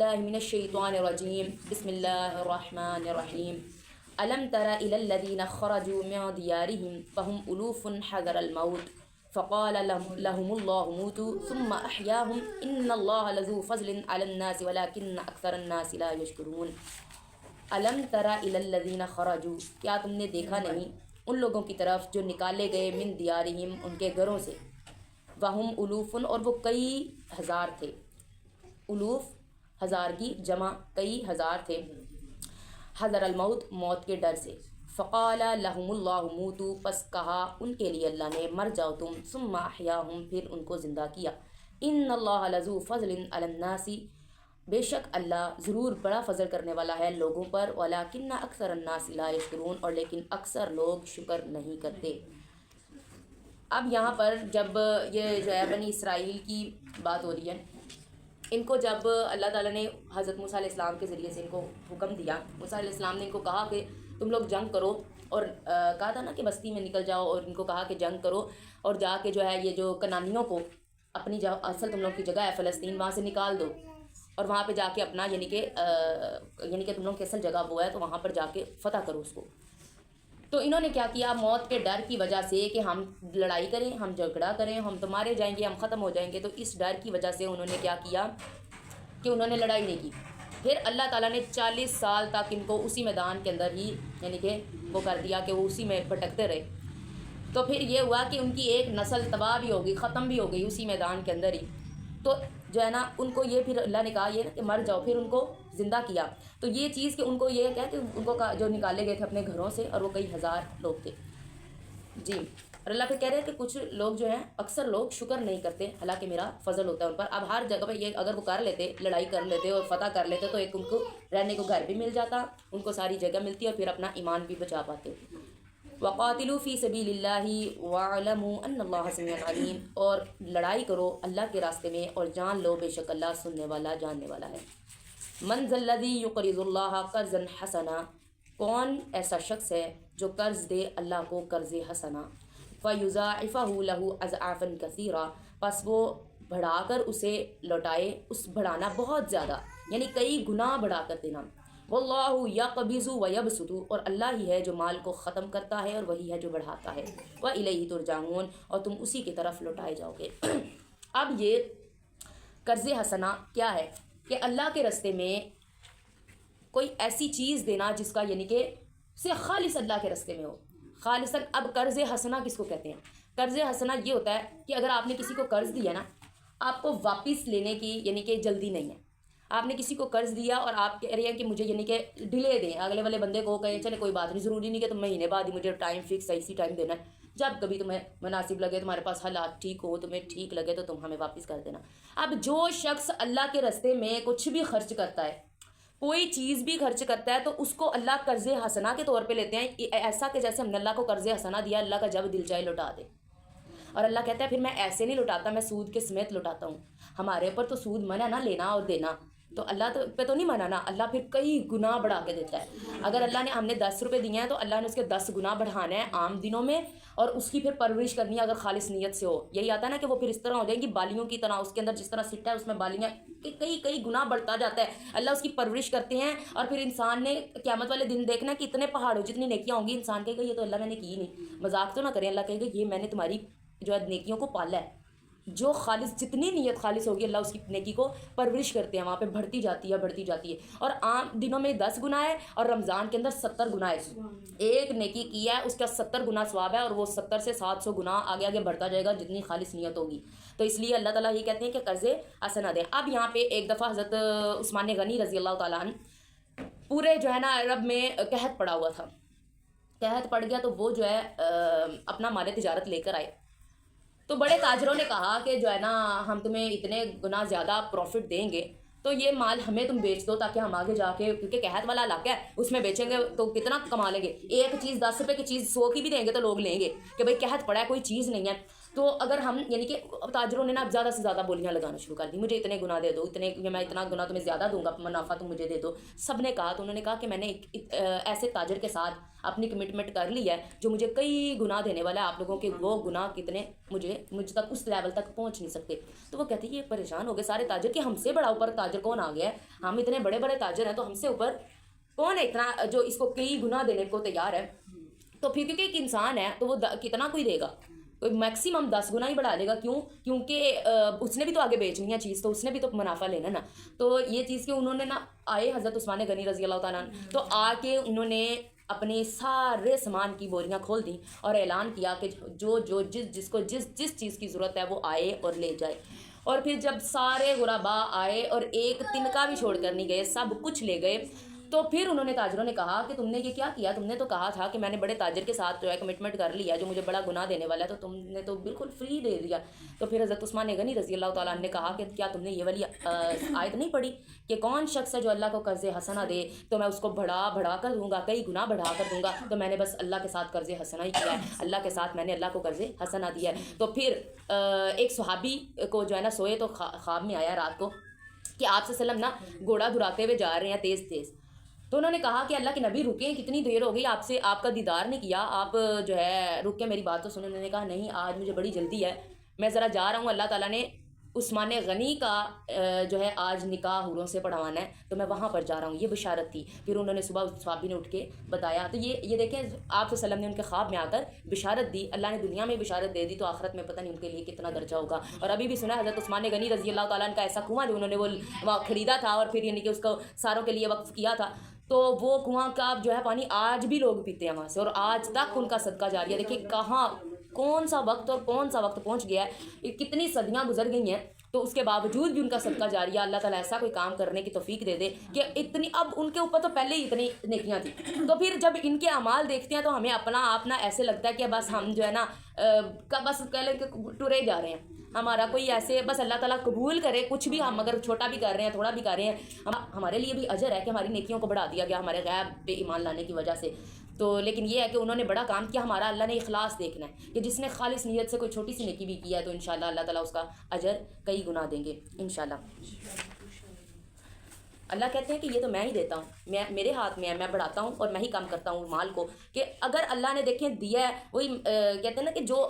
باللہ من الشیطان الرجیم بسم اللہ الرحمن الرحیم الم تر الی الذین خرجوا من دیارہم فهم الوف حذر الموت فقال لهم اللہ موتوا ثم احیاهم ان اللہ لذو فضل علی الناس ولکن اکثر الناس لا یشکرون۔ الم تر الی الذین خرجوا، کیا تم نے دیکھا نہیں ان لوگوں کی طرف جو نکالے گئے من دیارہم ان کے گھروں سے، وہم الوف اور وہ کئی ہزار تھے، الوف ہزار کی جمع کئی ہزار تھے، حذر الموت موت کے ڈر سے، فقال لهم اللہ موتوا پس کہا ان کے لیے اللہ نے مر جاؤ تم، ثم احیاہم پھر ان کو زندہ کیا، ان اللہ لذو فضل علی الناس بے شک اللہ ضرور بڑا فضل کرنے والا ہے لوگوں پر، ولکن اکثر الناس لا یشکرون اور لیکن اکثر لوگ شکر نہیں کرتے۔ اب یہاں پر جب یہ جو ہے بنی اسرائیل کی بات ہو رہی ہے، ان کو جب اللہ تعالیٰ نے حضرت موسیٰ علیہ السلام کے ذریعے سے ان کو حکم دیا، موسیٰ علیہ السلام نے ان کو کہا کہ تم لوگ جنگ کرو، اور کہا تھا نا کہ بستی میں نکل جاؤ، اور ان کو کہا کہ جنگ کرو اور جا کے جو ہے یہ جو کنانیوں کو اپنی اصل تم لوگ کی جگہ ہے فلسطین وہاں سے نکال دو، اور وہاں پہ جا کے اپنا یعنی کہ تم لوگ کی اصل جگہ وہ ہے تو وہاں پر جا کے فتح کرو اس کو۔ تو انہوں نے کیا کیا، موت کے ڈر کی وجہ سے کہ ہم لڑائی کریں، ہم جھگڑا کریں، ہم تو مارے جائیں گے، ہم ختم ہو جائیں گے، تو اس ڈر کی وجہ سے انہوں نے کیا کیا کہ انہوں نے لڑائی نہیں کی۔ پھر اللہ تعالیٰ نے 40 سال تک ان کو اسی میدان کے اندر ہی یعنی کہ وہ کر دیا کہ وہ اسی میں بھٹکتے رہے۔ تو پھر یہ ہوا کہ ان کی ایک نسل تباہ بھی ہو گئی، ختم بھی ہو گئی اسی میدان کے اندر ہی۔ تو جو ہے نا ان کو یہ پھر اللہ نے کہا یہ نا کہ مر جاؤ، پھر ان کو زندہ کیا۔ تو یہ چیز کہ ان کو یہ کہا کہ ان کو جو نکالے گئے تھے اپنے گھروں سے، اور وہ کئی ہزار لوگ تھے جی۔ اور اللہ پھر کہہ رہے ہیں کہ کچھ لوگ جو ہیں اکثر لوگ شکر نہیں کرتے، حالانکہ میرا فضل ہوتا ہے ان پر۔ اب ہر جگہ پہ یہ اگر وہ کر لیتے، لڑائی کر لیتے اور فتح کر لیتے تو ایک ان کو رہنے کو گھر بھی مل جاتا، ان کو ساری جگہ ملتی اور پھر اپنا ایمان بھی بچا پاتے۔ وقاتلوا فی سبیل اللہ واعلموا ان اللہ سمیع علیم، اور لڑائی کرو اللہ کے راستے میں اور جان لو بے شک اللہ سننے والا جاننے والا ہے۔ من ذا الذی یقرض اللہ قرضا حسنا، کون ایسا شخص ہے جو قرض دے اللہ کو قرض حسنا، فیضاعفہ لہ اضعافا کثیرا، پس وہ بڑھا کر اسے لوٹائے، اس بڑھانا بہت زیادہ یعنی کئی گنا بڑھا کر دینا۔ واللہ یقبض ویبسط، اور اللہ ہی ہے جو مال کو ختم کرتا ہے اور وہی ہے جو بڑھاتا ہے، وإلیہ ترجعون، اور تم اسی کی طرف لوٹائے جاؤ گے۔ اب یہ قرض حسنہ کیا ہے کہ اللہ کے راستے میں کوئی ایسی چیز دینا جس کا یعنی کہ صرف خالص اللہ کے راستے میں ہو، خالصاً۔ اب قرض حسنہ کس کو کہتے ہیں؟ قرض حسنہ یہ ہوتا ہے کہ اگر آپ نے کسی کو قرض دیا نا، آپ کو واپس لینے کی یعنی کہ جلدی نہیں ہے۔ آپ نے کسی کو قرض دیا اور آپ کہہ رہے ہیں کہ مجھے یعنی کہ ڈیلے دیں، اگلے والے بندے کو کہیں چلے کوئی بات نہیں، ضروری نہیں کہ تم مہینے بعد ہی مجھے ٹائم فکس ہے، اسی ٹائم دینا ہے، جب کبھی تمہیں مناسب لگے، تمہارے پاس حالات ٹھیک ہو، تمہیں ٹھیک لگے تو تم ہمیں واپس کر دینا۔ اب جو شخص اللہ کے راستے میں کچھ بھی خرچ کرتا ہے، کوئی چیز بھی خرچ کرتا ہے، تو اس کو اللہ قرض حسنہ کے طور پہ لیتے ہیں، ایسا کہ جیسے ہم نے اللہ کو قرض حسنہ دیا، اللہ کا جب دل چاہے لوٹا دے۔ اور اللہ کہتا ہے پھر میں ایسے نہیں لوٹاتا، میں سود کے سمیت لوٹاتا ہوں۔ ہمارے اوپر تو سود منع نہ لینا اور دینا، تو اللہ تو پہ تو نہیں منع نا، اللہ پھر کئی گنا بڑھا کے دیتا ہے۔ اگر اللہ نے ہم نے 10 روپے دیے ہیں تو اللہ نے اس کے 10 گنا بڑھانا ہے عام دنوں میں، اور اس کی پھر پرورش کرنی ہے اگر خالص نیت سے ہو۔ یہی آتا ہے نا کہ وہ پھر اس طرح ہو جائیں گی بالیوں کی طرح، اس کے اندر جس طرح سٹا ہے اس میں بالیاں، کہ کئی گنا بڑھتا جاتا ہے۔ اللہ اس کی پرورش کرتے ہیں، اور پھر انسان نے قیامت والے دن دیکھنا کہ اتنے پہاڑوں جتنی نیکیاں ہوں گی، انسان کہے گا یہ تو اللہ میں نے کی نہیں، مذاق تو نہ کریں، اللہ کہے گا یہ میں نے تمہاری جو ہے نیکیوں کو پالا ہے۔ جو خالص جتنی نیت خالص ہوگی اللہ اس کی نیکی کو پرورش کرتے ہیں، وہاں پہ بڑھتی جاتی ہے بڑھتی جاتی ہے۔ اور عام دنوں میں 10 گنا ہے اور رمضان کے اندر 70 گنا ہے۔ ایک نیکی کیا ہے اس کا 70 گنا ثواب ہے، اور وہ 70 سے 700 گنا آگے آگے بڑھتا جائے گا جتنی خالص نیت ہوگی۔ تو اس لیے اللہ تعالیٰ یہ کہتے ہیں کہ قرض حسنہ دیں۔ اب یہاں پہ ایک دفعہ حضرت عثمان غنی رضی اللہ تعالیٰ عنہ پورے جو ہے نا عرب میں قحط پڑا ہوا تھا، قحط پڑ گیا تو وہ جو ہے اپنا مال تجارت لے کر آئے، تو بڑے تاجروں نے کہا کہ جو ہے نا ہم تمہیں اتنے گنا زیادہ پروفٹ دیں گے، تو یہ مال ہمیں تم بیچ دو تاکہ ہم آگے جا کے، کیونکہ قحط والا علاقہ ہے اس میں بیچیں گے تو کتنا کما لیں گے، ایک چیز 10 روپے کی چیز 100 کی بھی دیں گے تو لوگ لیں گے کہ بھئی قحط پڑا ہے کوئی چیز نہیں ہے۔ تو اگر ہم یعنی کہ تاجروں نے نا اب زیادہ سے زیادہ بولیاں لگانا شروع کر دی، مجھے اتنے گنا دے دو، اتنے میں اتنا گنا تمہیں زیادہ دوں گا، منافع تم مجھے دے دو. سب نے کہا، تو انہوں نے کہا کہ میں نے ایسے تاجر کے ساتھ اپنی کمٹمنٹ کر لی ہے جو مجھے کئی گنا دینے والا ہے، آپ لوگوں کے وہ گنا کتنے مجھ تک اس لیول تک پہنچ نہیں سکتے. تو وہ کہتے ہیں یہ پریشان ہو گئے سارے تاجر کہ ہم سے بڑا اوپر تاجر کون آ گیا ہے، ہم اتنے بڑے بڑے تاجر ہیں تو ہم سے اوپر کون ہے اتنا جو اس کو کئی گنا دینے کو تیار ہے. تو پھر کیونکہ ایک انسان ہے تو وہ کتنا کوئی دے گا، میکسیمم 10 گنا ہی بڑھا دے گا. کیوں؟ کیونکہ اس نے بھی تو آگے بیچنی ہے چیز، تو اس نے بھی تو منافع لینا نا. تو یہ چیز کہ انہوں نے نا آئے حضرت عثمان غنی رضی اللہ تعالیٰ عنہ، تو آ کے انہوں نے اپنے سارے سامان کی بوریاں کھول دیں اور اعلان کیا کہ جس کو جس چیز کی ضرورت ہے وہ آئے اور لے جائے. اور پھر جب سارے غربا آئے اور ایک تنکا بھی چھوڑ کر نہیں گئے، سب کچھ لے گئے، تو پھر انہوں نے تاجروں نے کہا کہ تم نے یہ کیا کیا، تم نے تو کہا تھا کہ میں نے بڑے تاجر کے ساتھ جو ہے کمٹمنٹ کر لیا جو مجھے بڑا گناہ دینے والا ہے، تو تم نے تو بالکل فری دے دیا. تو پھر حضرت عثمان غنی رضی اللہ تعالیٰ عنہ نے کہا کہ کیا تم نے یہ والی آیت نہیں پڑھی کہ کون شخص ہے جو اللہ کو قرض حسنہ دے تو میں اس کو بڑھا کر دوں گا، کئی گنا بڑھا کر دوں گا. تو میں نے بس اللہ کے ساتھ قرض حسنہ ہی کیا ہے، اللہ کے ساتھ میں نے اللہ کو قرض حسنہ دیا ہے. تو پھر ایک صحابی کو جو ہے نا سوئے تو خواب میں آیا رات کو کہ آپ صلی اللہ علیہ وسلم نا گھوڑا دھراتے ہوئے جا رہے ہیں تیز تیز. تو انہوں نے کہا کہ اللہ کے نبی رکیں، کتنی دیر ہو گئی آپ کا دیدار نہیں کیا، آپ جو ہے رک کے میری بات تو سنیں. انہوں نے کہا نہیں، آج مجھے بڑی جلدی ہے، میں ذرا جا رہا ہوں، اللہ تعالیٰ نے عثمان غنی کا جو ہے آج نکاح حوروں سے پڑھوانا ہے تو میں وہاں پر جا رہا ہوں. یہ بشارت تھی. پھر انہوں نے صبح صحابی نے اٹھ کے بتایا. تو یہ دیکھیں آپ صلی اللہ علیہ وسلم نے ان کے خواب میں آ کر بشارت دی. اللہ نے دنیا میں بشارت دے دی تو آخرت میں پتہ نہیں ان کے لیے کتنا درجہ ہوگا. اور ابھی بھی سنا حضرت عثمان غنی رضی اللہ تعالیٰ عنہ کا ایسا کنواں جو انہوں نے وہ خریدا تھا اور پھر یعنی کہ اس کو ساروں کے لیے وقف کیا تھا، تو وہ کنواں کا جو ہے پانی آج بھی لوگ پیتے ہیں وہاں سے، اور آج تک ان کا صدقہ جاری ہے. دیکھیں کہاں کون سا وقت اور کون سا وقت پہنچ گیا ہے، کتنی صدیاں گزر گئی ہیں تو اس کے باوجود بھی ان کا صدقہ جاریہ. اللہ تعالیٰ ایسا کوئی کام کرنے کی توفیق دے دے کہ اتنی، اب ان کے اوپر تو پہلے ہی اتنی نیکیاں تھیں، تو پھر جب ان کے اعمال دیکھتے ہیں تو ہمیں اپنا آپ نا ایسے لگتا ہے کہ بس ہم جو ہے نا بس کہہ لیں کہ ٹرے جا رہے ہیں. ہمارا کوئی ایسے بس اللہ تعالیٰ قبول کرے کچھ بھی، ہم اگر چھوٹا بھی کر رہے ہیں تھوڑا بھی کر رہے ہیں، ہمارے لیے بھی اجر ہے کہ ہماری نیکیوں کو بڑھا دیا گیا ہمارے غیب پہ ایمان لانے کی وجہ سے. تو لیکن یہ ہے کہ انہوں نے بڑا کام کیا. ہمارا اللہ نے اخلاص دیکھنا ہے کہ جس نے خالص نیت سے کوئی چھوٹی سی نیکی بھی کی ہے تو انشاءاللہ اللہ تعالیٰ اس کا اجر کئی گنا دیں گے انشاءاللہ. اللہ کہتے ہیں کہ یہ تو میں ہی دیتا ہوں، میرے ہاتھ میں ہے، میں بڑھاتا ہوں اور میں ہی کام کرتا ہوں مال کو. کہ اگر اللہ نے دیکھیں دیا ہے، وہی کہتے ہیں نا کہ جو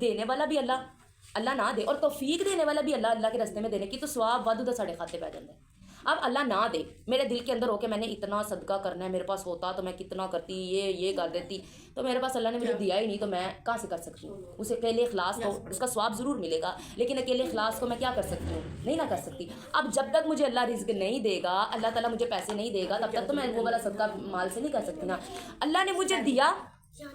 دینے والا بھی اللہ نہ دے اور توفیق دینے والا بھی اللہ کے راستے میں دینے کی، تو ثواب وادو دا ساڑھے کھاتے پہ جاتا ہے. اب اللہ نہ دے، میرے دل کے اندر ہو کہ میں نے اتنا صدقہ کرنا ہے، میرے پاس ہوتا تو میں کتنا کرتی، یہ کر دیتی، تو میرے پاس اللہ نے مجھے دیا ہی نہیں تو میں کہاں سے کر سکتی ہوں. اسے اکیلے اخلاص کو اس کا ثواب ضرور ملے گا، لیکن اکیلے اخلاص کو میں کیا کر سکتی ہوں؟ نہیں نہ کر سکتی. اب جب تک مجھے اللہ رزق نہیں دے گا، اللہ تعالیٰ مجھے پیسے نہیں دے گا، تب تک تو میں وہ والا صدقہ مال سے نہیں کر سکتی نا. اللہ نے مجھے دیا،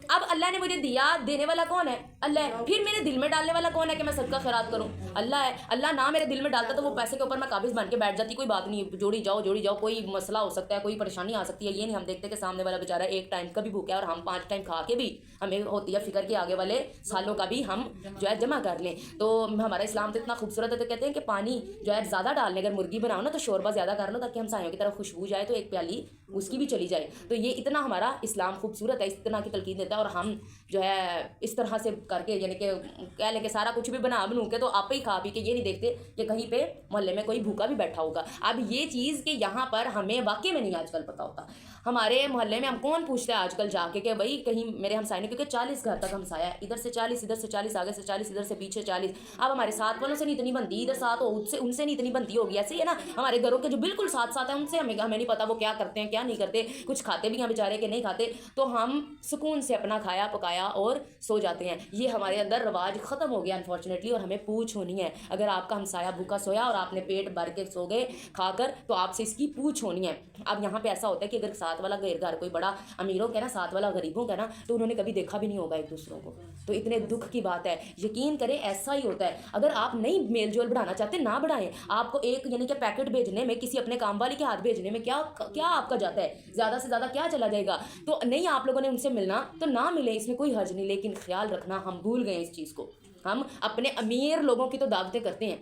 اب اللہ نے مجھے دیا، دینے والا کون ہے؟ اللہ ہے. پھر میرے دل میں ڈالنے والا کون ہے کہ میں صدقہ خیرات کروں؟ اللہ ہے. اللہ نہ میرے دل میں ڈالتا تو وہ پیسے کے اوپر میں قابض بن کے بیٹھ جاتی، کوئی بات نہیں، جوڑی جاؤ، کوئی مسئلہ ہو سکتا ہے، کوئی پریشانی آ سکتی ہے. یہ نہیں ہم دیکھتے کہ سامنے والا بیچارہ ایک ٹائم کا بھی بھوکا ہے اور ہم 5 ٹائم کھا کے بھی ہمیں ہوتی ہے فکر کے آگے والے سالوں کا بھی ہم جو ہے جمع کر لیں. تو ہمارا اسلام تو اتنا خوبصورت ہے، تو کہتے ہیں کہ پانی جو ہے زیادہ ڈالنے، اگر مرغی بناؤ نا تو شوربہ زیادہ کر لو تاکہ ہم سایوں کی طرف خوشبو جائے تو ایک پیالی اس کی بھی چلی جائے. تو یہ اتنا ہمارا اسلام خوبصورت ہے، اس طرح کی تلقین دیتا ہے. اور ہم جو ہے اس طرح سے کر کے یعنی کہ کہہ لیں کہ سارا کچھ بھی بنو کے تو آپ ہی کھا پی کے یہ نہیں دیکھتے کہ کہیں پہ محلے میں کوئی بھوکا بھی بیٹھا ہوگا. اب یہ چیز کہ یہاں پر ہمیں واقعی میں نہیں آج کل پتہ ہوتا. ہمارے محلے میں ہم کون پوچھتے ہیں آج کل جا کے کہ بھائی کہیں میرے ہمسائے نے، کیونکہ 40 گھر تک ہمسایا ہے، ادھر سے 40 ادھر سے 40 آگے سے 40 ادھر سے پیچھے 40. اب ہمارے ساتھ والوں سے نہیں اتنی بنتی، ادھر ساتھ ہو ان سے نہیں اتنی بنتی ہوگی. ایسے ہی ہے نا ہمارے گھروں کے جو بالکل ساتھ ہیں ان سے ہمیں نہیں پتا وہ کیا کرتے ہیں کیا نہیں کرتے، کچھ کھاتے بھی ہیں بیچارے کہ نہیں کھاتے. تو ہم سکون سے اپنا کھایا پکایا اور سو جاتے ہیں. یہ ہمارے اندر رواج ختم ہو گیا انفارچونیٹلی، اور ہمیں پوچھ ہونی ہے. اگر آپ کا ہمسایہ بھوکا سویا اور آپ نے پیٹ بھر کے سو گئے کھا کر تو آپ سے اس کی پوچھ ہونی ہے. اب یہاں پہ ایسا ہوتا ہے کہ اگر ساتھ والا گھر کوئی بڑا امیروں کا نا، ساتھ والا غریبوں کا نا، تو انہوں نے کبھی دیکھا بھی نہیں ہوگا ایک دوسروں کو. تو اتنے دکھ کی بات ہے، یقین کریں ایسا ہی ہوتا ہے. اگر آپ نہیں میل جول بڑھانا چاہتے نہ بڑھائیں. آپ کو ایک یعنی کہ پیکٹ بھیجنے میں، کسی اپنے کام والی کے ہاتھ بھیجنے میں کیا آپ کا جاتا ہے؟ زیادہ سے زیادہ کیا چلا جائے گا؟ تو نہیں آپ لوگوں نے ان سے ملنا تو نہ ملے، اس میں کوئی حرج نہیں. لیکن خیال رکھنا ہم بھول گئے اس چیز کو. ہم اپنے امیر لوگوں کی تو دعوتیں کرتے ہیں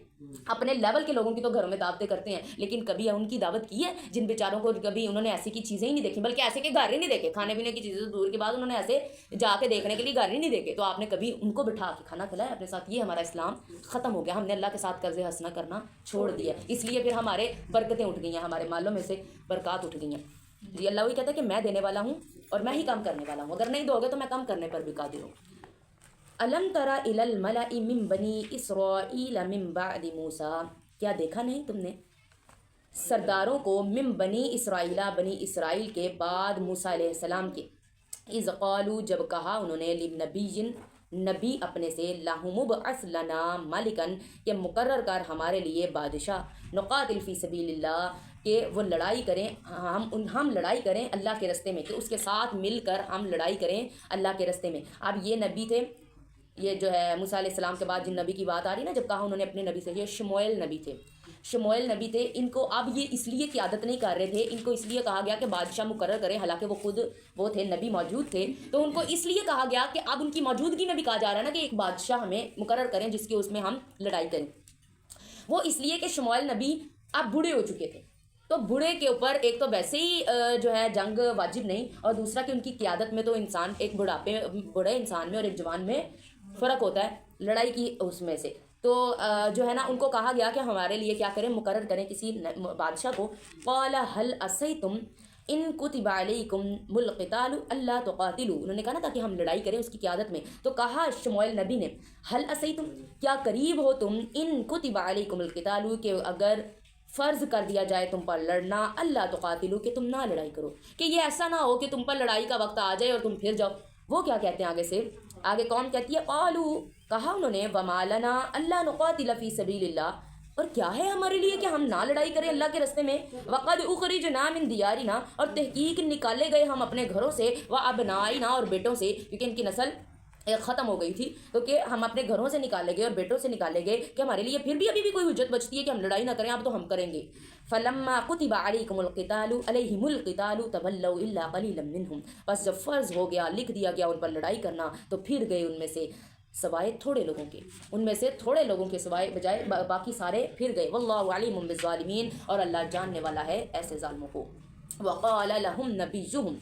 اپنے لیول کے لوگوں کی تو گھروں میں دعوتیں کرتے ہیں، لیکن کبھی ان کی دعوت کی ہے جن بیچاروں کو کبھی انہوں نے ایسے کی چیزیں ہی نہیں دیکھی، بلکہ ایسے کے گھر ہی نہیں دیکھے، کھانے پینے کی چیزیں تو دور کے بعد انہوں نے ایسے جا کے دیکھنے کے لیے گھر ہی نہیں دیکھے، تو آپ نے کبھی ان کو بٹھا کے کھانا کھلایا اپنے ساتھ؟ یہ ہمارا اسلام ختم ہو گیا، ہم نے اللہ کے ساتھ قرض حسنہ کرنا چھوڑ دیا، اس لیے پھر ہمارے برکتیں اٹھ گئی ہیں، ہمارے مالوں میں سے برکات اٹھ گئی ہیں۔ جی اللہ وہی کہتا ہے کہ میں دینے والا ہوں اور میں ہی کم کرنے والا ہوں، اگر نہیں دو گے تو میں کم کرنے پر بھی قادر ہوں۔ الم تر الی الملأ من بنی اسرائیل من بعد موسیٰ، کیا دیکھا نہیں تم نے سرداروں کو من بنی اسرائیل، بنی اسرائیل کے بعد موسیٰ علیہ السلام کے، اذ قالوا جب کہا انہوں نے، لنبی نبی اپنے سے، لہم ابعث لنا ملکن کہ مقرر کر ہمارے لیے بادشاہ، نقاتل فی سبیل اللہ کہ وہ لڑائی کریں، ہم لڑائی کریں اللہ کے رستے میں، کہ اس کے ساتھ مل کر ہم لڑائی کریں اللہ کے رستے میں۔ اب یہ نبی تھے، یہ جو ہے موسیٰ علیہ السلام کے بعد جن نبی کی بات آ رہی نا، جب کہا انہوں نے اپنے نبی سے، یہ شموئیل نبی تھے، شموئیل نبی تھے، ان کو اب یہ اس لیے قیادت نہیں کر رہے تھے، ان کو اس لیے کہا گیا کہ بادشاہ مقرر کریں، حالانکہ وہ خود وہ تھے نبی موجود تھے، تو ان کو اس لیے کہا گیا کہ اب ان کی موجودگی میں بھی کہا جا رہا ہے نا کہ ایک بادشاہ ہمیں مقرر کریں جس کے اس میں ہم لڑائی کریں۔ وہ اس لیے کہ شموئیل نبی اب بوڑھے ہو چکے تھے، تو بوڑھے کے اوپر ایک تو ویسے ہی جو ہے جنگ واجب نہیں، اور دوسرا کہ ان کی قیادت میں تو انسان ایک بوڑھے انسان میں اور ایک جوان میں فرق ہوتا ہے لڑائی کی اس میں سے، تو جو ہے نا ان کو کہا گیا کہ ہمارے لیے کیا کریں، مقرر کریں کسی بادشاہ کو۔ قال هل عصیتم ان کتب علیکم القتال الا تقاتلوا، انہوں نے کہا نا تاکہ ہم لڑائی کریں اس کی قیادت میں، تو کہا شموئیل نبی نے، هل عصیتم کیا قریب ہو تم، ان کتب علیکم القتال کہ اگر فرض کر دیا جائے تم پر لڑنا، اللہ تقاتلوا کہ تم نہ لڑائی کرو، کہ یہ ایسا نہ ہو کہ تم پر لڑائی کا وقت آ جائے اور تم پھر جاؤ۔ وہ کیا کہتے ہیں آگے سے، آگے قوم کہتی ہے، قالوا کہا انہوں نے، وما لنا الا نقاتل فی سبیل اللہ، اور کیا ہے ہمارے لیے کہ ہم نہ لڑائی کریں اللہ کے رستے میں، وقد اخرجنا من دیارنا، اور تحقیق نکالے گئے ہم اپنے گھروں سے، وابنائنا اور بیٹوں سے، کیونکہ ان کی نسل ختم ہو گئی تھی، تو کہ ہم اپنے گھروں سے نکالے گئے اور بیٹوں سے نکالے گئے، کہ ہمارے لیے پھر بھی ابھی بھی کوئی حجت بچتی ہے کہ ہم لڑائی نہ کریں، اب تو ہم کریں گے۔ فلما كتب عليكم القتال علیہم القتال تولوا الا قلیلا منهم، بس جب فرض ہو گیا، لکھ دیا گیا ان پر لڑائی کرنا، تو پھر گئے ان میں سے سوائے تھوڑے لوگوں کے، ان میں سے تھوڑے لوگوں کے سوائے بجائے باقی سارے پھر گئے۔ واللہ علیم بالظالمین، اور اللہ جاننے والا ہے ایسے ظالموں کو۔ وقال لهم نبیهم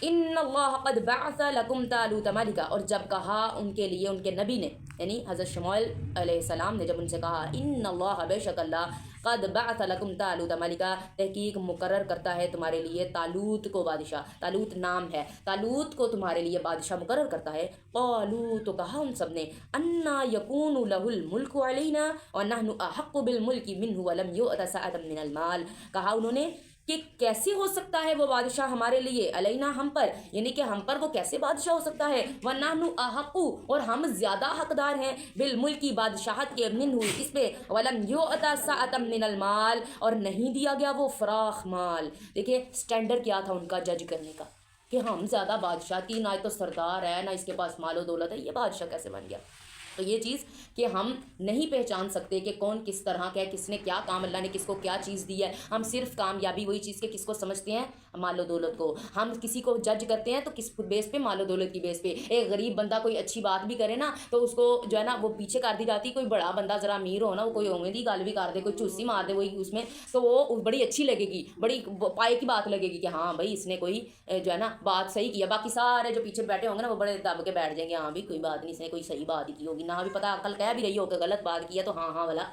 ان اللہ قد بعث لکم طالوت ملکا، اور جب کہا ان کے لیے ان کے نبی نے، یعنی حضرت شموئیل علیہ السلام نے جب ان سے کہا، ان اللہ بے شک اللہ، قد بعث لکم طالوت ملکا تحقیق مقرر کرتا ہے تمہارے لیے طالوت کو بادشاہ، طالوت نام ہے، طالوت کو تمہارے لیے بادشاہ مقرر کرتا ہے۔ قالوا تو کہا ان سب نے، انا یکون لہ الملک علینا ونحن احق بالملک منہ ولم یؤت سعۃ من المال، کہا انہوں نے کہ کیسے ہو سکتا ہے وہ بادشاہ ہمارے لیے، علینا ہم پر، یعنی کہ ہم پر وہ کیسے بادشاہ ہو سکتا ہے، وَنَحْنُ أَحَقُّ اور ہم زیادہ حقدار ہیں، بالملکی بادشاہت کے، منہ اس پہ، وَلَمْ يُؤْتَ سَعَةً مِّنَ الْمَالِ اور نہیں دیا گیا وہ فراخ مال۔ دیکھیں سٹینڈرڈ کیا تھا ان کا جج کرنے کا، کہ ہم زیادہ بادشاہ کی، نہ تو سردار ہے نہ اس کے پاس مال و دولت ہے، یہ بادشاہ کیسے بن گیا؟ تو یہ چیز کہ ہم نہیں پہچان سکتے کہ کون کس طرح کا ہے، کس نے کیا کام، اللہ نے کس کو کیا چیز دی ہے، ہم صرف کامیابی وہی چیز کے کس کو سمجھتے ہیں، مال و دولت کو، ہم کسی کو جج کرتے ہیں تو کس بیس پہ، مال و دولت کی بیس پہ۔ ایک غریب بندہ کوئی اچھی بات بھی کرے نا تو اس کو جو ہے نا وہ پیچھے کر دی جاتی، کوئی بڑا بندہ ذرا امیر ہو نا، وہ کوئی امیدی گال بھی کر دے، کوئی چوسی مار دے وہی اس میں، تو وہ بڑی اچھی لگے گی، بڑی پائے کی بات لگے گی کہ ہاں بھائی اس نے کوئی جو ہے نا بات صحیح کیا، باقی سارے جو پیچھے بیٹھے ہوں گے نا وہ بڑے دب کے بیٹھ جائیں گے، ہاں بھی کوئی بات نہیں، اس نے کوئی صحیح بات ہی کی ہوگی، نہ بھی پتہ عقل کہہ بھی رہی ہو کہ غلط بات کی ہے تو ہاں ہاں والا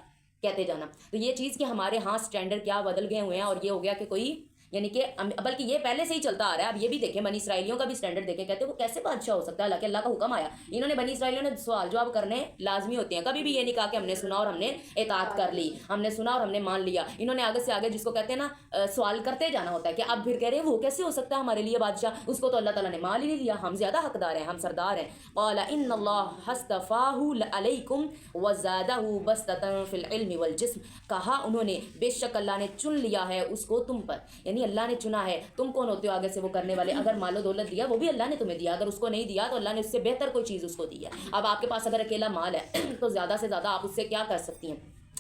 کہتے جانا۔ تو یہ چیز کہ ہمارے ہاں سٹینڈرڈ کیا بدل گئے ہوئے ہیں، اور یہ ہو گیا کہ کوئی یعنی کہ بلکہ یہ پہلے سے ہی چلتا آ رہا ہے۔ اب یہ بھی دیکھیں بنی اسرائیلیوں کا بھی سٹینڈرڈ دیکھیں، کہتے ہیں وہ کیسے بادشاہ ہو سکتا ہے، حالانکہ اللہ کا حکم آیا، انہوں نے بنی اسرائیلیوں نے سوال جواب کرنے لازمی ہوتے ہیں، کبھی بھی یہ نہیں کہا کہ ہم نے سنا اور ہم نے اطاعت کر لی، ہم نے سنا اور ہم نے مان لیا، انہوں نے آگے سے آگے جس کو کہتے ہیں نا سوال کرتے جانا ہوتا ہے، کہ اب پھر کہہ رہے ہیں وہ کیسے ہو سکتا ہے ہمارے لیے بادشاہ، اس کو تو اللہ تعالیٰ نے مال ہی نہیں دیا، ہم زیادہ حقدار ہیں، ہم سردار ہیں۔ قال ان اللہ اصطفاہ علیکم وزادہ بسطۃ فی العلم والجسم، کہا انہوں نے بے شک اللہ نے چن لیا ہے اس کو تم پر، یعنی اللہ نے چنا ہے، تم کون ہوتے ہو آگے سے وہ کرنے والے، اگر مال و دولت دیا وہ بھی اللہ نے تمہیں دیا، اگر اس کو نہیں دیا تو اللہ نے اس سے بہتر کوئی چیز اس کو دی ہے۔ اب آپ کے پاس اگر اکیلا مال ہے تو زیادہ سے زیادہ آپ اس سے کیا کر سکتی ہیں؟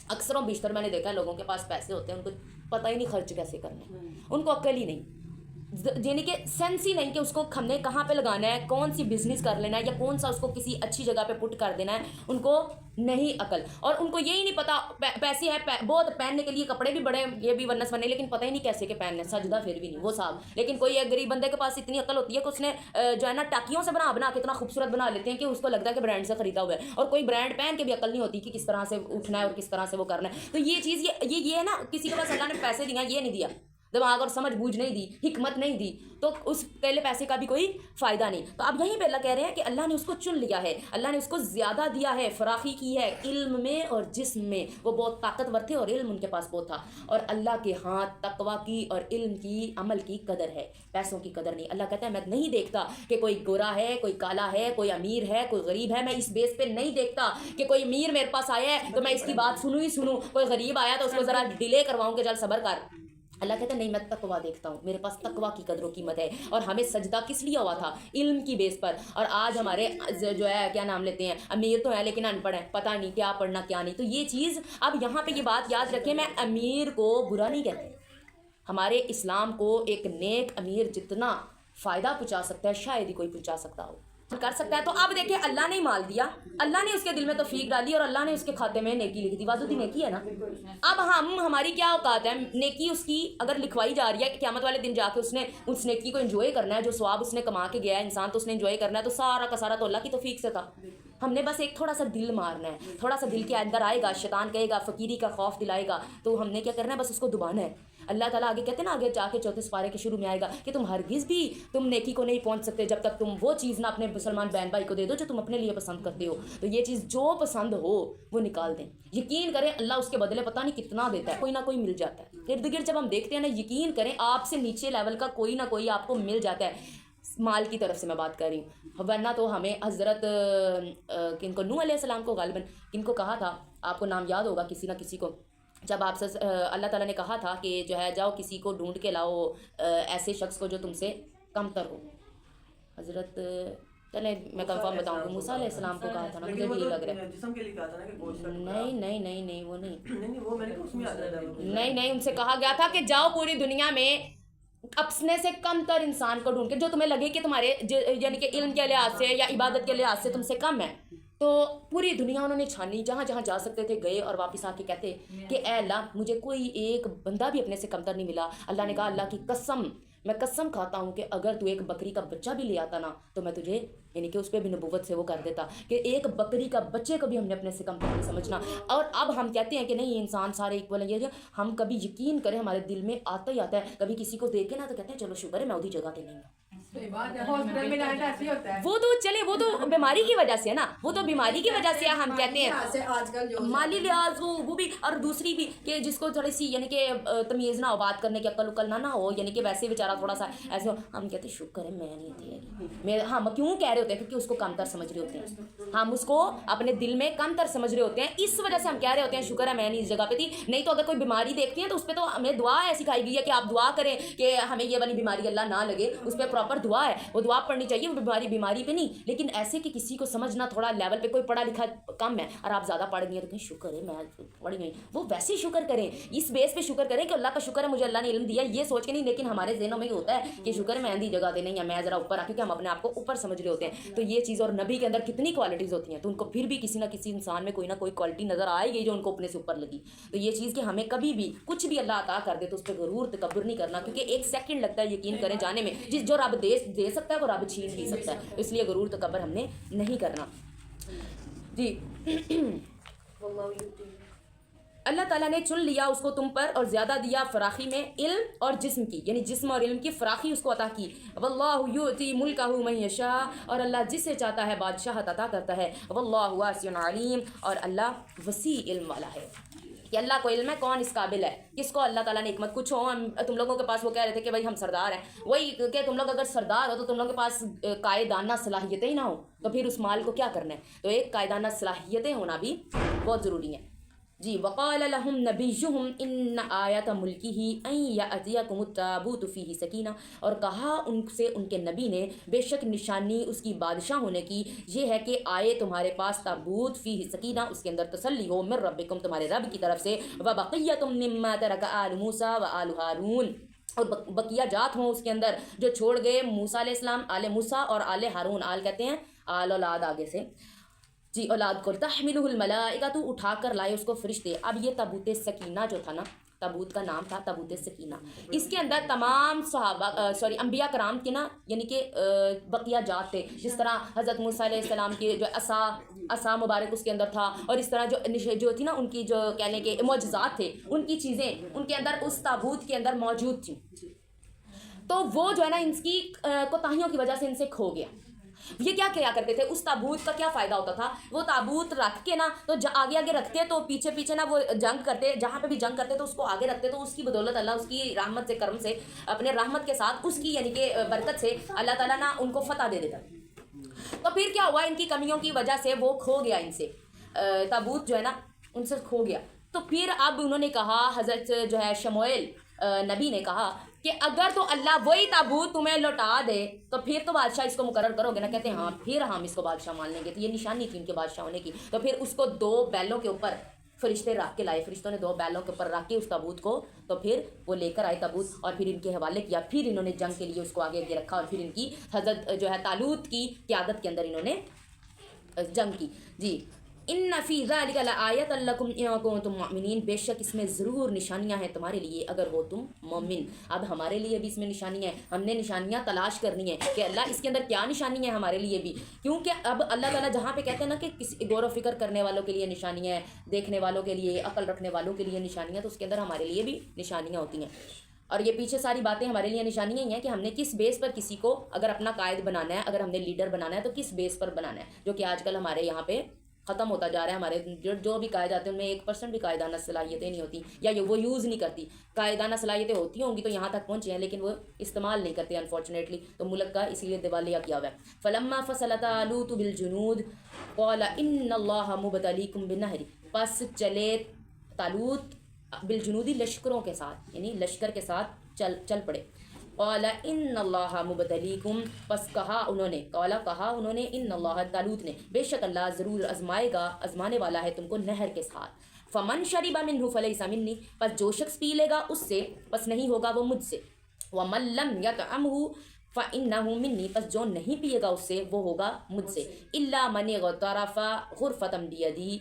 اکثر و بیشتر میں نے دیکھا ہے لوگوں کے پاس پیسے ہوتے ہیں ان کو پتہ ہی نہیں خرچ کیسے کرنے، ان کو عقل ہی نہیں، یعنی کہ سینس ہی نہیں کہ اس کو ہم نے کہاں پہ لگانا ہے, کون سی بزنس کر لینا ہے, یا کون سا اس کو کسی اچھی جگہ پہ پٹ کر دینا ہے. ان کو نہیں عقل, اور ان کو یہی نہیں پتا. پیسے ہیں بہت, پہننے کے لیے کپڑے بھی بڑے, یہ بھی ونس بنے, لیکن پتہ ہی نہیں کیسے کے پہننے, سجدہ پھر بھی نہیں وہ صاحب. لیکن کوئی ایک غریب بندے کے پاس اتنی عقل ہوتی ہے کہ اس نے جو ہے نا ٹاکیوں سے بنا کے اتنا خوبصورت بنا لیتے ہیں کہ اس کو لگتا ہے کہ برانڈ سے خریدا ہوا ہے, اور کوئی برانڈ پہن کے بھی عقل نہیں ہوتی کہ کس طرح سے اٹھنا ہے اور کس طرح سے وہ کرنا ہے. تو یہ چیز یہ ہے نا, کسی کے پاس اللہ نے پیسے دیا, یہ نہیں دیا دماغ اور سمجھ بوجھ نہیں دی, حکمت نہیں دی, تو اس پہلے پیسے کا بھی کوئی فائدہ نہیں. تو اب یہیں پہ اللہ کہہ رہے ہیں کہ اللہ نے اس کو چن لیا ہے, اللہ نے اس کو زیادہ دیا ہے, فراخی کی ہے علم میں اور جسم میں. وہ بہت طاقتور تھے اور علم ان کے پاس بہت تھا, اور اللہ کے ہاتھ تقوی کی اور علم کی, عمل کی قدر ہے, پیسوں کی قدر نہیں. اللہ کہتا ہے میں نہیں دیکھتا کہ کوئی گورا ہے, کوئی کالا ہے, کوئی امیر ہے, کوئی غریب ہے. میں اس بیس پہ نہیں دیکھتا کہ کوئی امیر میرے پاس آیا ہے تو میں اس کی بات سنوں ہی سنوں, کوئی غریب آیا تو اس کو ذرا ڈیلے کرواؤں کہ چل صبر کر. اللہ کہتا ہے نہیں, میں تقویٰ دیکھتا ہوں, میرے پاس تقویٰ کی قدر و قیمت ہے. اور ہمیں سجدہ کس لیے ہوا تھا؟ علم کی بیس پر. اور آج ہمارے جو ہے کیا نام لیتے ہیں, امیر تو ہیں لیکن ان پڑھ ہیں, پتہ نہیں کیا پڑھنا کیا نہیں. تو یہ چیز اب یہاں پہ یہ بات یاد رکھیں, میں امیر کو برا نہیں کہتی. ہمارے اسلام کو ایک نیک امیر جتنا فائدہ پہنچا سکتا ہے شاید ہی کوئی پہنچا سکتا ہو, کر سکتا ہے. تو اب دیکھیں اللہ نے مال دیا, اللہ نے اس کے دل میں توفیق ڈالی, اور اللہ نے اس کے کھاتے میں نیکی لکھ دی. واجب نیکی ہے نا. اب ہماری کیا اوقات ہے, نیکی اس کی اگر لکھوائی جا رہی ہے کہ قیامت والے دن جا کے اس نے اس نیکی کو انجوائے کرنا ہے, جو ثواب اس نے کما کے گیا ہے انسان, تو اس نے انجوائے کرنا ہے, تو سارا کا سارا تو اللہ کی توفیق سے تھا. ہم نے بس ایک تھوڑا سا دل مارنا ہے, تھوڑا سا دل کے اندر آئے گا, شیطان کہے گا, فقیری کا خوف دلائے گا, تو ہم نے کیا کرنا ہے, بس اس کو دبانا ہے. اللہ تعالیٰ آگے کہتے ہیں نا, آگے جا کے 34 پارے کے شروع میں آئے گا کہ تم ہرگز بھی تم نیکی کو نہیں پہنچ سکتے جب تک تم وہ چیز نہ اپنے مسلمان بہن بھائی کو دے دو جو تم اپنے لیے پسند کرتے ہو. تو یہ چیز جو پسند ہو وہ نکال دیں. یقین کریں اللہ اس کے بدلے پتہ نہیں کتنا دیتا ہے, کوئی نہ کوئی مل جاتا ہے ارد گرد. جب ہم دیکھتے ہیں نا, یقین کریں آپ سے نیچے لیول کا کوئی نہ کوئی آپ کو مل جاتا ہے. مال کی طرف سے میں بات کر رہی ہوں, ورنہ تو ہمیں حضرت کن کو, نوح علیہ السلام کو غالباً کن کو کہا تھا, آپ کو نام یاد ہوگا کسی نہ کسی کو, جب آپ سے اللہ تعالیٰ نے کہا تھا کہ جو ہے جاؤ کسی کو ڈھونڈ کے لاؤ ایسے شخص کو جو تم سے کم تر ہو. حضرت چلیں میں کنفرم بتاؤں گا, موسیٰ علیہ السلام کو کہا تھا نا, مجھے بھی یہ لگ رہا ہے. نہیں وہ نہیں, ان سے کہا گیا تھا کہ جاؤ پوری دنیا میں اپنے سے کم تر انسان کو ڈھونڈ کے, جو تمہیں لگے کہ تمہارے یعنی کہ علم کے لحاظ سے یا عبادت کے لحاظ سے تم سے کم ہے. تو پوری دنیا انہوں نے چھانی, جہاں جہاں جا سکتے تھے گئے, اور واپس آ کے کہتے کہ اے اللہ مجھے کوئی ایک بندہ بھی اپنے سے کمتر نہیں ملا. اللہ نے کہا اللہ کی قسم, میں قسم کھاتا ہوں کہ اگر تو ایک بکری کا بچہ بھی لے آتا نا تو میں تجھے یعنی کہ اس پہ بھی نبوت سے وہ کر دیتا کہ ایک بکری کا بچے کو بھی ہم نے اپنے سے کمتر نہیں سمجھنا. اور اب ہم کہتے ہیں کہ نہیں انسان سارے ایکول ہیں, یہ ہم کبھی یقین کریں ہمارے دل میں آتا ہی آتا ہے, کبھی کسی کو دیکھے نا تو کہتے ہیں چلو شکر ہے میں ادھی جگہ پہ نہیں ہوں. وہ تو چلے, وہ تو بیماری کی وجہ سے ہے نا, وہ تو بیماری کی وجہ سے ہم کہتے ہیں مالی لحاظ وہ بھی, اور دوسری بھی کہ جس کو تھوڑی سی یعنی کہ تمیز نہ ہو, بات کرنے کی عقل اکل نہ ہو, یعنی کہ ویسے بیچارہ تھوڑا سا ایسے ہو, ہم کہتے ہیں شکر ہے میں نہیں تھی. ہم کیوں کہہ رہے ہوتے ہیں کیونکہ اس کو کم تر سمجھ رہے ہوتے ہیں, ہم اس کو اپنے دل میں کم تر سمجھ رہے ہوتے ہیں, اس وجہ سے ہم کہہ رہے ہوتے ہیں شکر ہے میں نہیں اس جگہ پہ تھی. نہیں تو اگر کوئی بیماری دیکھتے ہیں تو اس پہ تو ہمیں دعا ایسی کھائی گئی ہے کہ آپ دعا کریں کہ ہمیں یہ والی بیماری اللہ نہ لگے, اس پہ پراپر دعا ہے, وہ دعا پڑھنی چاہیے. وہ بیماری پہ نہیں, لیکن ایسے کہ کسی کو سمجھنا تھوڑا لیول پہ, کوئی پڑھا لکھا کم ہے اور آپ زیادہ پڑھ گئی ہیں تو کہیں شکر ہے میں پڑھ گئی, وہ ویسے شکر کریں, اس بیس پہ شکر کریں کہ اللہ کا شکر ہے مجھے اللہ نے علم دیا, یہ سوچ کے نہیں. لیکن ہمارے ذہنوں میں یہ ہوتا ہے کہ شکر ہے میں اندھی جگہ دے نہیں, یا میں ذرا اوپر آ, کیونکہ ہم اپنے آپ کو اوپر سمجھ رہے ہوتے ہیں. تو یہ چیز, اور نبی کے اندر کتنی کوالٹیز ہوتی ہیں, تو ان کو پھر بھی کسی نہ کسی انسان میں کوئی نہ کوئی کوالٹی نظر آئے گی جو ان کو اپنے سے اوپر لگی. تو یہ چیز کہ ہمیں کبھی بھی کچھ بھی اللہ عطا کر دے تو اس پہ غرور تکبر نہیں کرنا, کیونکہ ایک سیکنڈ لگتا ہے یقین کریں جانے میں, جس جو رب دے سکتا ہے وہ رب چھین بھی سکتا ہے, اس لیے غرور تکبر ہم نے نہیں کرنا. جی اللہ تعالیٰ نے چن لیا اس کو تم پر اور زیادہ دیا فراخی میں علم اور جسم کی, یعنی جسم اور علم کی فراخی اس کو عطا کی. واللہ یؤتی ملکہ من یشاء, اور اللہ جس سے چاہتا ہے بادشاہت عطا کرتا ہے. واللہ واسع علیم, اور اللہ وسیع علم والا ہے. کہ اللہ کو علم ہے کون اس قابل ہے, کس کو اللہ تعالیٰ نے حکمت. کچھ ہو تم لوگوں کے پاس, وہ کہہ رہے تھے کہ بھائی ہم سردار ہیں, وہی کہ تم لوگ اگر سردار ہو تو تم لوگوں کے پاس قائدانہ صلاحیتیں ہی نہ ہو تو پھر اس مال کو کیا کرنا ہے. تو ایک قائدانہ صلاحیتیں ہونا بھی بہت ضروری ہیں. جی وقال لهم نبیہم ان آیت ملکہ ان یأتیکم التابوت فیہ سکینہ, اور کہا ان سے ان کے نبی نے بے شک نشانی اس کی بادشاہ ہونے کی یہ ہے کہ آئے تمہارے پاس تابوت فیہ سکینہ, اس کے اندر تسلی ہو, من ربکم تمہارے رب کی طرف سے, وبقیۃ مما ترک آل موسیٰ و آل ہارون, اور بقیہ جات ہوں اس کے اندر جو چھوڑ گئے موسیٰ علیہ السلام، آل موسیٰ اور آل ہارون، آل کہتے ہیں آل اولاد آگے سے، جی اولاد کو، تحملہ الملائکہ تو اٹھا کر لائے اس کو فرشتے۔ اب یہ تابوت سکینہ جو تھا نا، تابوت کا نام تھا تابوت سکینہ، اس کے اندر تمام صحابہ انبیاء کرام کے نا یعنی کہ بقیہ جات تھے، جس طرح حضرت موسیٰ علیہ السلام کی جو عصا مبارک اس کے اندر تھا، اور اس طرح جو تھی نا ان کی جو کہنے کے معجزات تھے، ان کی چیزیں ان کے اندر اس تابوت کے اندر موجود تھیں، تو وہ جو ہے نا ان کی کوتاہیوں کی وجہ سے ان سے کھو گیا۔ یہ کیا کیا کرتے تھے، اس تابوت کا کیا فائدہ ہوتا تھا، وہ تابوت رکھ کے نا تو آگے آگے رکھتے تو پیچھے پیچھے نا وہ جنگ کرتے، جہاں پہ بھی جنگ کرتے تو اس کو آگے رکھتے، تو اس کی بدولت اللہ اس کی رحمت سے، کرم سے، اپنے رحمت کے ساتھ اس کی یعنی کہ برکت سے اللہ تعالیٰ نا ان کو فتح دے دیتا۔ تو پھر کیا ہوا، ان کی کمیوں کی وجہ سے وہ کھو گیا، ان سے تابوت جو ہے نا ان سے کھو گیا۔ تو پھر اب انہوں نے کہا، حضرت جو ہے شموئیل نبی نے کہا کہ اگر تو اللہ وہی تابوت تمہیں لوٹا دے تو پھر تو بادشاہ اس کو مقرر کرو گے نا؟ کہتے ہیں ہاں پھر ہم اس کو بادشاہ مان لیں گے۔ تو یہ نشانی تھی ان کے بادشاہ ہونے کی۔ تو پھر اس کو 2 بیلوں کے اوپر فرشتے رکھ کے لائے، فرشتوں نے 2 بیلوں کے اوپر رکھ کے اس تابوت کو، تو پھر وہ لے کر آئے تابوت، اور پھر ان کے حوالے کیا، پھر انہوں نے جنگ کے لیے اس کو آگے آگے رکھا، اور پھر ان کی حضرت جو ہے طالوت کی قیادت کے اندر انہوں نے جنگ کی۔ جی ان فی ذلک لآیۃ لکم ان کنتم مؤمنین، بے شک اس میں ضرور نشانیاں ہیں تمہارے لیے اگر ہو تم مومن۔ اب ہمارے لیے بھی اس میں نشانی ہے، ہم نے نشانیاں تلاش کرنی ہے کہ اللہ اس کے اندر کیا نشانی ہے ہمارے لیے بھی، کیونکہ اب اللہ تعالیٰ جہاں پہ کہتے ہیں نا کہ کسی غور و فکر کرنے والوں کے لیے نشانیاں ہیں، دیکھنے والوں کے لیے، عقل رکھنے والوں کے لیے نشانیاں، تو اس کے اندر ہمارے لیے بھی نشانیاں ہوتی ہیں۔ اور یہ پیچھے ساری باتیں ہمارے لیے نشانیاں ہی ہیں کہ ہم نے کس بیس پر کسی کو اگر اپنا قائد بنانا ہے، اگر ہم نے لیڈر بنانا ہے تو کس بیس پر بنانا ہے، جو کہ آج کل ہمارے یہاں پہ ختم ہوتا جا رہا ہے۔ ہمارے جو بھی قائد آتے ہیں ان میں 1% بھی قائدانہ صلاحیتیں نہیں ہوتی، یا وہ یوز نہیں کرتی۔ قائدانہ صلاحیتیں ہوتی ہوں گی تو یہاں تک پہنچے ہیں، لیکن وہ استعمال نہیں کرتے انفارچونیٹلی، تو ملک کا اسی لیے دیوالیہ کیا ہوا ہے۔ فلما فصل طالوت بالجنود قال ان اللہ مبتلیکم بنہر، پس چلے طالوت بالجنودی لشکروں کے ساتھ، یعنی لشکر کے ساتھ چل پڑے۔ قال ان اللہ مبتلیکم، پس کہا انہوں نے ان اللہ، طالوت نے، بے شک اللہ ضرور آزمائے گا، آزمانے والا ہے تم کو نہر کے ساتھ۔ فمن شرب منہ فلیس منی، پس جو شخص پی لے گا اس سے پس نہیں ہوگا وہ مجھ سے۔ ومن لم یطعمہ فإنہ منی، پس جو نہیں پیے گا اس سے وہ ہوگا مجھ سے۔ الا من اغترف غرفۃ بیدی،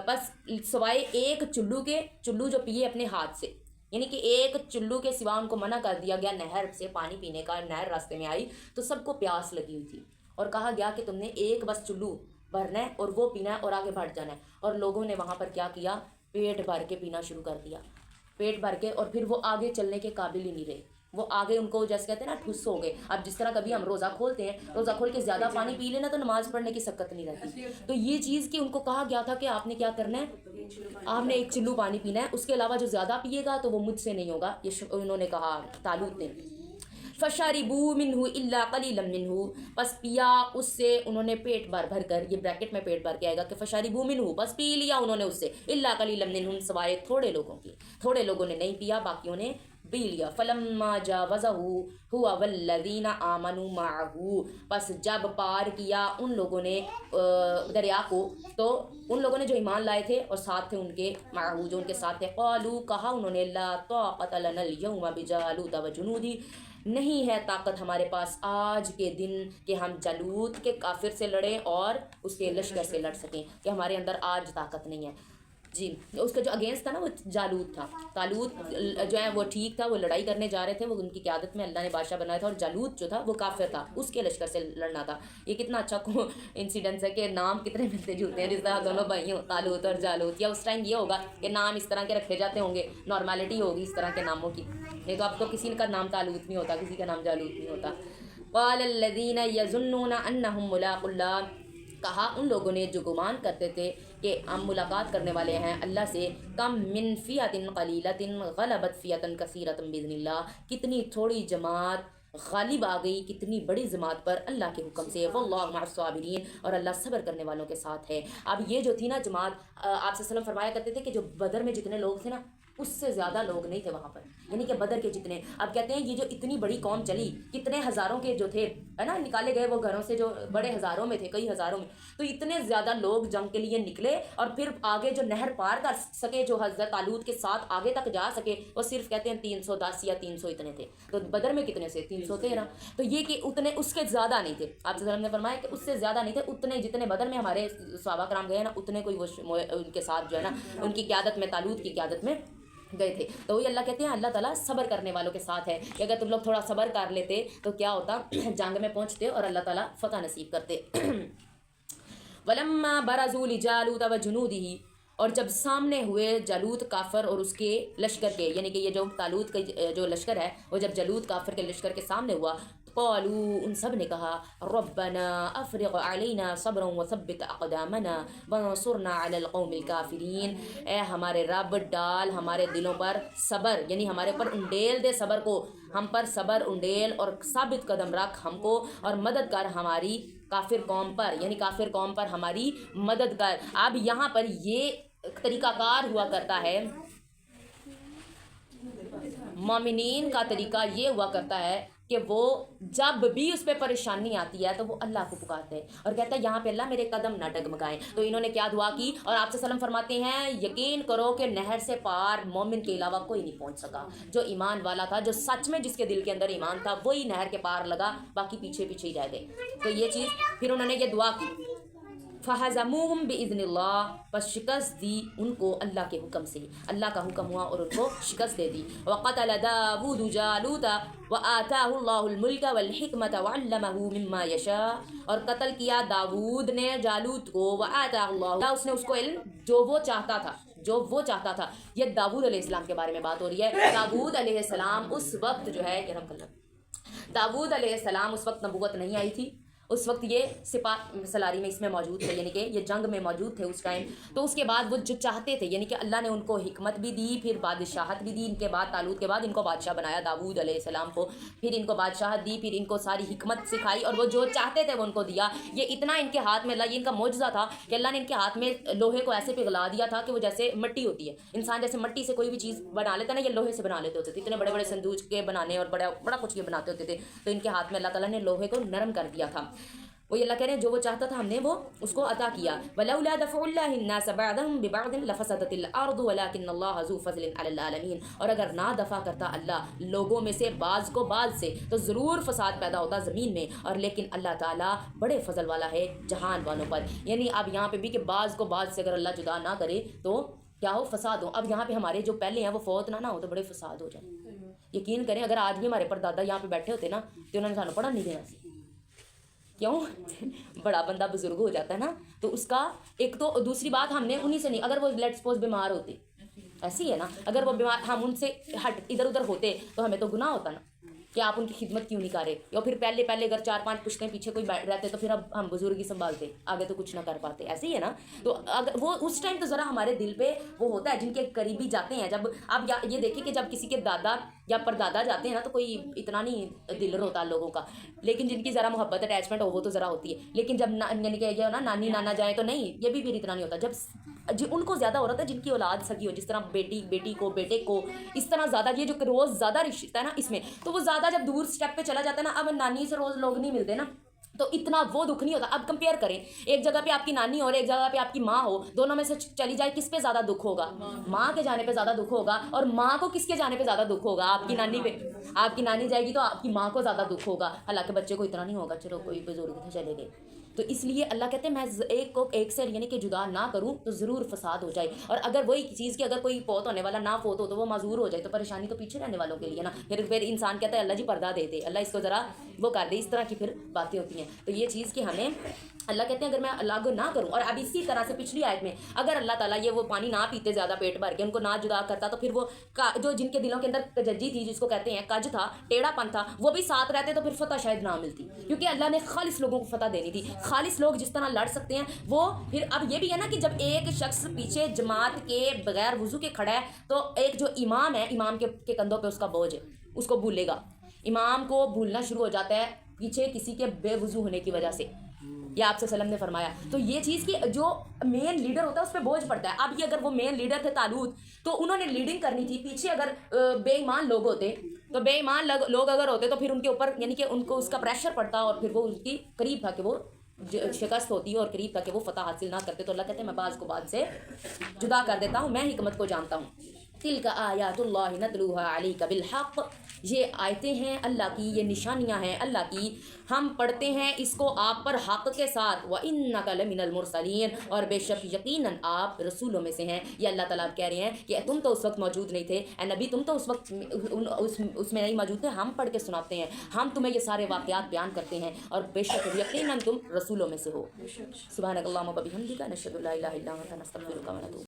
پس سوائے ایک چلو جو پیے اپنے ہاتھ سے، یعنی کہ ایک چلو کے سوا ان کو منع کر دیا گیا نہر سے پانی پینے کا۔ نہر راستے میں آئی تو سب کو پیاس لگی ہوئی تھی، اور کہا گیا کہ تم نے ایک بس چلو بھرنا ہے اور وہ پینا ہے اور آگے بڑھ جانا ہے۔ اور لوگوں نے وہاں پر کیا کیا، پیٹ بھر کے پینا شروع کر دیا، پیٹ بھر کے، اور پھر وہ آگے چلنے کے قابل ہی نہیں رہے۔ وہ آگے ان کو جیسے کہتے ہیں نا ٹھس ہو گئے۔ اب جس طرح کبھی ہم روزہ کھولتے ہیں، روزہ کھول کے زیادہ پانی پی لینا تو نماز پڑھنے کی سکت نہیں رہتی، تو یہ چیز کہ ان کو کہا گیا تھا کہ آپ نے کیا کرنا ہے، آپ نے ایک چلو پانی پینا ہے، اس کے علاوہ جو زیادہ پیے گا تو وہ مجھ سے نہیں ہوگا، یہ انہوں نے کہا طالوت نے۔ فشربوا منہ الا قلیلا منہ، پس پیا اس سے انہوں نے پیٹ بھر کر، یہ بریکٹ میں پیٹ بھر کے آئے گا کہ فشربوا منہ، بس پی لیا انہوں نے اس سے، الا قلیلا منہ، سوائے تھوڑے لوگوں کی، تھوڑے لوگوں نے نہیں پیا، باقیوں نے پی لیا۔ فلما جاوزہ ہوا والذین آمنوا معہ، پس جب پار کیا ان لوگوں نے دریا کو، تو ان لوگوں نے جو ایمان لائے تھے اور ساتھ تھے ان کے، معہ جو ان کے ساتھ تھے، قالوا کہا انہوں نے، لا طاقت لنا اليوم بجالوت وجنودی، نہیں ہے طاقت ہمارے پاس آج کے دن کہ ہم جالوت کے کافر سے لڑیں اور اس کے لشکر سے لڑ سکیں، کہ ہمارے اندر آج طاقت نہیں ہے۔ جی اس کا جو اگینسٹ تھا نا وہ جالوت تھا، طالوت جو ہے وہ ٹھیک تھا، وہ لڑائی کرنے جا رہے تھے، وہ ان کی قیادت میں اللہ نے بادشاہ بنایا تھا، اور جالوت جو تھا وہ کافر تھا، اس کے لشکر سے لڑنا تھا۔ یہ کتنا اچھا انسیڈنس ہے کہ نام کتنے ملتے جلتے ہیں، جس طرح دونوں بھائی ہوں طالوت اور جالوت، یا اس ٹائم یہ ہوگا کہ نام اس طرح کے رکھے جاتے ہوں گے، نارملٹی ہوگی اس طرح کے ناموں کی، نہیں تو اب تو کسی کا نام طالوت نہیں ہوتا، کسی کا نام جالوت نہیں ہوتا۔ قال الذین یظنون انہم ملاقو اللہ، کہا ان لوگوں نے جو گمان کرتے تھے کہ ہم ملاقات کرنے والے ہیں اللہ سے، کم من فیۃ قلیلۃ غلبت فیۃ کثیرۃ باذن اللہ، کتنی تھوڑی جماعت غالب آ گئی کتنی بڑی جماعت پر اللہ کے حکم سے، واللہ مع الصابرین، اور اللہ صبر کرنے والوں کے ساتھ ہے۔ اب یہ جو تھی نا جماعت، آپ صلی اللہ علیہ وسلم فرمایا کرتے تھے کہ جو بدر میں جتنے لوگ تھے نا اس سے زیادہ لوگ نہیں تھے وہاں پر، یعنی کہ بدر کے جتنے، اب کہتے ہیں یہ جو اتنی بڑی قوم چلی، کتنے ہزاروں کے جو تھے ہے نا نکالے گئے وہ گھروں سے، جو بڑے ہزاروں میں تھے، کئی ہزاروں میں، تو اتنے زیادہ لوگ جنگ کے لیے نکلے، اور پھر آگے جو نہر پار کر سکے، جو حضرت طالوت کے ساتھ آگے تک جا سکے، وہ صرف کہتے ہیں 310 یا 300 اتنے تھے، تو بدر میں کتنے سے 313، تو یہ کہ اتنے اس کے زیادہ نہیں تھے، آپ صلی اللہ علیہ وسلم نے فرمایا کہ اس سے زیادہ نہیں تھے، اتنے جتنے بدر میں ہمارے صحابہ کرام گئے نا، اتنے کوئی وہ ان کے ساتھ جو ہے نا ان کی قیادت میں، طالوت کی قیادت میں گئے تھے۔ تو وہی اللہ کہتے ہیں اللہ تعالیٰ صبر کرنے والوں کے ساتھ ہے، کہ اگر تم لوگ تھوڑا صبر کر لیتے تو کیا ہوتا، جنگ میں پہنچتے اور اللہ تعالیٰ فتح نصیب کرتے۔ وَلَمَّا بَرَزُوا لِجَالُوتَ وَجُنُودِهِ، اور جب سامنے ہوئے جالوت کافر اور اس کے لشکر کے، یعنی کہ یہ جو طالوت کا جو لشکر ہے وہ جب جالوت کافر کے لشکر کے سامنے ہوا، قالوا، ان سب نے کہا، ربنا افرغ علینا صبرا وثبت اقدامنا وانصرنا علی القوم الکافرین، اے ہمارے رب ڈال ہمارے دلوں پر صبر، یعنی ہمارے پر انڈیل دے صبر کو، ہم پر صبر انڈیل اور ثابت قدم رکھ ہم کو، اور مدد کر ہماری کافر قوم پر، یعنی کافر قوم پر ہماری مدد کر۔ اب یہاں پر یہ طریقہ کار ہوا کرتا ہے، مومنین کا طریقہ یہ ہوا کرتا ہے کہ وہ جب بھی اس پہ پریشانی آتی ہے تو وہ اللہ کو پکارتے ہیں اور کہتا ہے یہاں پہ اللہ میرے قدم نہ ڈگمگائیں۔ تو انہوں نے کیا دعا کی، اور آپ سے سلم فرماتے ہیں یقین کرو کہ نہر سے پار مومن کے علاوہ کوئی نہیں پہنچ سکا، جو ایمان والا تھا، جو سچ میں جس کے دل کے اندر ایمان تھا، وہی نہر کے پار لگا، باقی پیچھے پیچھے ہی رہ گئے۔ تو یہ چیز پھر انہوں نے یہ دعا کی، فَهَزَمُوهُمْ بِإِذْنِ اللَّهِ، بس شکست دی ان کو اللہ کے حکم سے، اللہ کا حکم ہوا اور ان کو شکست دے دی۔ وَقَتَلَ دَاوُودُ جَالُوتَ وَآتَاهُ اللَّهُ الْمُلْكَ وَالْحِكْمَةَ وَعَلَّمَهُ مِمَّا يَشَاءُ، اور قتل کیا داود نے جالوت کو، وَآتَاهُ اللَّهُ، اس نے اس کو علم جو وہ چاہتا تھا، جو وہ چاہتا تھا۔ یہ داود علیہ السلام کے بارے میں بات ہو رہی ہے۔ داود علیہ السلام اس وقت جو ہے، داود علیہ السلام اس وقت نبوت نہیں آئی تھی، اس وقت یہ سپاہ سلاری میں اس میں موجود تھے، یعنی کہ یہ جنگ میں موجود تھے اس ٹائم۔ تو اس کے بعد وہ جو چاہتے تھے، یعنی کہ اللہ نے ان کو حکمت بھی دی، پھر بادشاہت بھی دی، ان کے بعد طالوت کے بعد ان کو بادشاہ بنایا داود علیہ السلام کو، پھر ان کو بادشاہت دی، پھر ان کو ساری حکمت سکھائی، اور وہ جو چاہتے تھے وہ ان کو دیا۔ یہ اتنا ان کے ہاتھ میں اللہ، یہ ان کا معجزہ تھا کہ اللہ نے ان کے ہاتھ میں لوہے کو ایسے پگھلا دیا تھا کہ وہ جیسے مٹی ہوتی ہے، انسان جیسے مٹی سے کوئی بھی چیز بنا لیتا ہے نا، یہ لوہے سے بنا لیتے ہوتے تھے، اتنے بڑے بڑے صندوق کے بنانے اور بڑا کچھ یہ بناتے ہوتے تھے۔ تو ان کے ہاتھ میں اللہ تعالیٰ نے لوہے کو نرم کر دیا تھا۔ وہی اللہ کہہ رہے ہیں جو وہ چاہتا تھا ہم نے وہ اس کو عطا کیا۔ وَلَوْلَا دَفْعُ اللَّهِ النَّاسَ بَعْضَهُم بِبَعْضٍ لَفَسَدَتِ الْأَرْضُ وَلَٰكِنَّ اللَّهَ ذُو فَضْلٍ عَلَى الْعَالَمِينَ، اور اگر نہ دفع کرتا اللہ لوگوں میں سے بعض کو بعض سے تو ضرور فساد پیدا ہوتا زمین میں، اور لیکن اللہ تعالیٰ بڑے فضل والا ہے جہان والوں پر۔ یعنی اب یہاں پہ بھی کہ بعض کو بعض سے اگر اللہ جدا نہ کرے تو کیا ہو، فساد ہو۔ اب یہاں پہ ہمارے جو پہلے ہیں وہ فوت نہ ہو تو بڑے فساد ہو جائیں۔ یقین کریں اگر آج بھی ہمارے پر دادا یہاں پہ بیٹھے ہوتے نا تو انہوں نے سانو پڑھا نہیں دینا سی، کیوں؟ بڑا بندہ بزرگ ہو جاتا ہے نا تو اس کا ایک تو دوسری بات ہم نے انہی سے نہیں، اگر وہ لیٹ سپوز بیمار ہوتے، ایسی ہے نا، اگر وہ بیمار ہم ان سے ہٹ ادھر ادھر ہوتے تو ہمیں تو گناہ ہوتا نا کہ آپ ان کی خدمت کیوں نہیں کر رہے، یا پھر پہلے اگر 4-5 پشتیں پیچھے کوئی رہتے تو پھر اب ہم بزرگی سنبھالتے، آگے تو کچھ نہ کر پاتے، ایسے ہی ہے نا۔ تو اگر وہ اس ٹائم تو ذرا ہمارے دل پہ وہ ہوتا ہے، جن کے قریبی جاتے ہیں جب، اب یہ دیکھیں کہ جب کسی کے دادا یا پردادا جاتے ہیں نا تو کوئی اتنا نہیں دل روتا لوگوں کا، لیکن جن کی ذرا محبت اٹیچمنٹ ہو وہ تو ذرا ہوتی ہے، لیکن جب یعنی کہ یہ نا نانی نانا جائیں تو نہیں، یہ بھی پھر اتنا نہیں ہوتا۔ جب ان کو زیادہ ہو رہا تھا جن کی اولاد سگی ہو، جس طرح بیٹی کو بیٹے کو، اس طرح زیادہ یہ جو روز زیادہ رشتہ ہے نا اس میں، تو وہ زیادہ جب دور سٹیپ پہ چلا جاتا ہے نا، اب نانی سے روز لوگ نہیں ملتے نا تو اتنا وہ دکھ نہیں ہوتا۔ اب کمپیئر کریں، ایک جگہ پہ آپ کی نانی ہو اور ایک جگہ پہ آپ کی ماں ہو، دونوں میں سے چلی جائے کس پہ زیادہ دکھ ہوگا؟ ماں کے جانے پہ زیادہ دکھ ہوگا، اور ماں کو کس کے جانے پہ زیادہ دکھ ہوگا؟ آپ کی نانی پہ۔ آپ کی نانی جائے گی تو آپ کی ماں کو زیادہ دکھ ہوگا، حالانکہ بچے کو اتنا نہیں ہوگا، چلو کوئی بزرگ تھے چلے گئے۔ تو اس لیے اللہ کہتے ہیں میں ایک کو ایک سے یعنی کہ جدا نہ کروں تو ضرور فساد ہو جائے، اور اگر وہی چیز کی اگر کوئی فوت ہونے والا نہ فوت ہو تو وہ معذور ہو جائے تو پریشانی تو پیچھے رہنے والوں کے لیے نا۔ پھر انسان کہتا ہے اللہ جی پردہ دے دے، اللہ اس کو ذرا وہ کر دے، اس طرح کی پھر باتیں ہوتی ہیں۔ تو یہ چیز کہ ہمیں اللہ کہتے ہیں اگر میں اللہ نہ کروں، اور اب اسی طرح سے پچھلی آیت میں اگر اللہ تعالیٰ یہ وہ پانی نہ پیتے زیادہ پیٹ بھر کے، ان کو نہ جدا کرتا تو پھر وہ جو جن کے دلوں کے اندر کججی تھی، جس کو کہتے ہیں کج تھا، ٹیڑھا پن تھا، وہ بھی ساتھ رہتے تو پھر فتح شاید نہ ملتی، کیونکہ اللہ نے خالص لوگوں کو فتح دینی تھی۔ خالص لوگ جس طرح لڑ سکتے ہیں وہ پھر اب یہ بھی ہے نا کہ جب ایک شخص پیچھے جماعت کے بغیر وضو کے کھڑا ہے تو ایک جو امام ہے، امام کے کندھوں پہ اس کا بوجھ ہے، اس کو بھولے گا، امام کو بھولنا شروع ہو جاتا ہے پیچھے کسی کے بے وضو ہونے کی وجہ سے، یہ آپ صلی اللہ علیہ وسلم نے فرمایا. تو یہ چیز کہ جو مین لیڈر ہوتا ہے اس پہ بوجھ پڑتا ہے. اب یہ اگر وہ مین لیڈر تھے طالوت تو انہوں نے لیڈنگ کرنی تھی, پیچھے اگر بے ایمان لوگ ہوتے تو بے ایمان لوگ اگر ہوتے تو پھر ان کے اوپر یعنی کہ ان کو اس کا پریشر پڑتا اور پھر وہ ان کی قریب تھا کہ وہ شکست ہوتی ہے اور قریب تھا کہ وہ فتح حاصل نہ کرتے. تو اللہ کہتے ہیں میں بعض کو بعض سے جدا کر دیتا ہوں, میں حکمت کو جانتا ہوں. تلک آیات اللہ نتلوها علیک بالحق, یہ آیتیں ہیں اللہ کی, یہ نشانیاں ہیں اللہ کی, ہم پڑھتے ہیں اس کو آپ پر حق کے ساتھ. وَإِنَّكَ لَمِنَ الْمُرْسَلِينَ, اور بے شک یقیناً آپ رسولوں میں سے ہیں. یہ اللہ تعالیٰ کہہ رہے ہیں کہ تم تو اس وقت موجود نہیں تھے, اے نبی تم تو اس وقت اس میں نہیں موجود تھے, ہم پڑھ کے سناتے ہیں, ہم تمہیں یہ سارے واقعات بیان کرتے ہیں, اور بے شک یقیناً تم رسولوں میں سے ہو. سبحانک اللہم و بحمدک نشہد ان لا الہ الا انت نستغفرک و نتوب